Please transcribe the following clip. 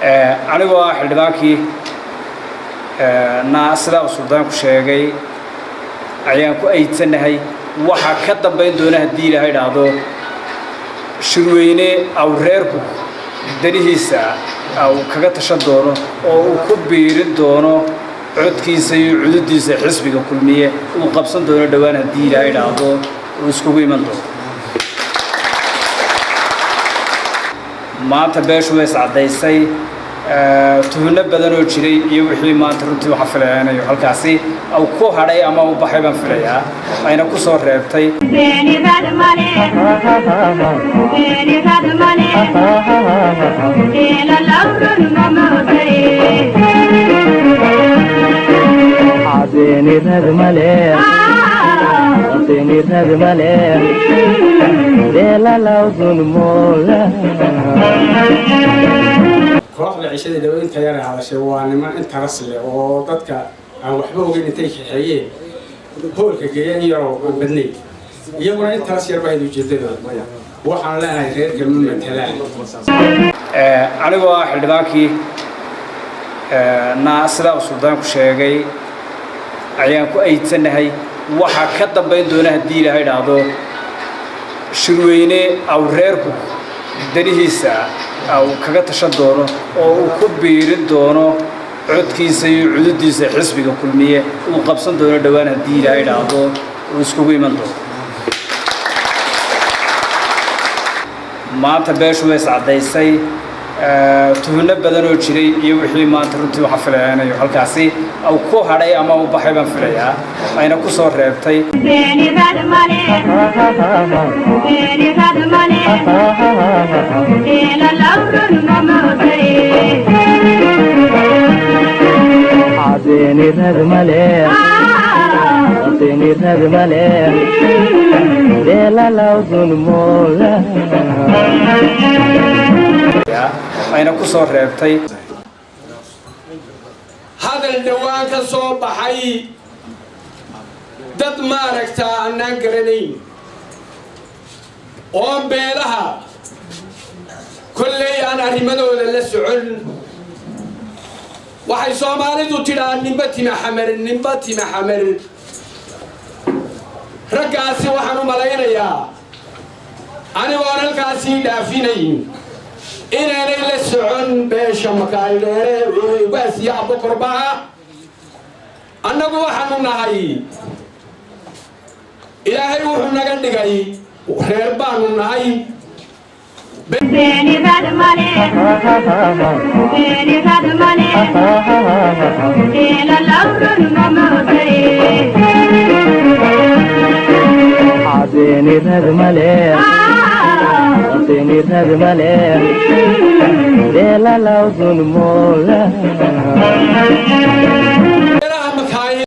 anigoo ah xildhibaankii naasida Suudaanku sheegay ayaan ku ayidsanahay waxa ka dambeyn doona hadii Ilaahay dhaado shirweyne aw reerku darihiisa aw kaga tashan doono oo uu ku biirin doono codkiisa iyo cududiisa xisbiga kulmiye uu qabsan doono dhawaan hadii Ilaahay dhaado uu isku iman doono maanta beeshu way sacdaysay tuhna badan oo jiray iyo wixii maanta runtii waxa filaynayo halkaasi aw ku haday ama u baxay baan filayaa ayna ku soo reebtay kooxda cishada daweynta yar hadashay waa niman inta rasmi oo dadka aan waxba ogeyn intay xixiyeen hoolka geeyay yaro badnay iyaguna inta ras yar baa ujeedadooda waxaan leenahay reerka matalaan anigoo ah xildhibaankii naasida Suudaanku sheegay ayaan ku ayidsanahay waxa ka dambeyn doona hadii Ilaahay dhaado shirweyne aw reerku darihiisa aw kaga tashan doono oo uu ku biirin doono codkiisa iyo cududiisa xisbiga kulmiye uu qabsan doono dhawaan hadii Ilaahay dhaado uu isku iman doono maanta beeshu way sacdaysay tuhna badan oo jiray iyo wixii maanta runtii waxa filaynayo halkaasi aw ku haday ama u baxay baan filayaa ayna ku soo reebtay ayna ku soo reebtay hadal dhawaan ka soo baxay dad ma aragtaa annaan garanayn oo beelaha kulley aan arrimadooda la socon waxay Soomaalidu tidhaan nimba tima xamar raggaasi waxaan u malaynayaa anigoon halkaasi dhaafinayn inaanay la socon beesha makaayleere ugaasiya Abukorbaha annagu waxaanu nahay Ilaahay wuxuu naga dhigay reer baanu nahay ayna ku soo reebtay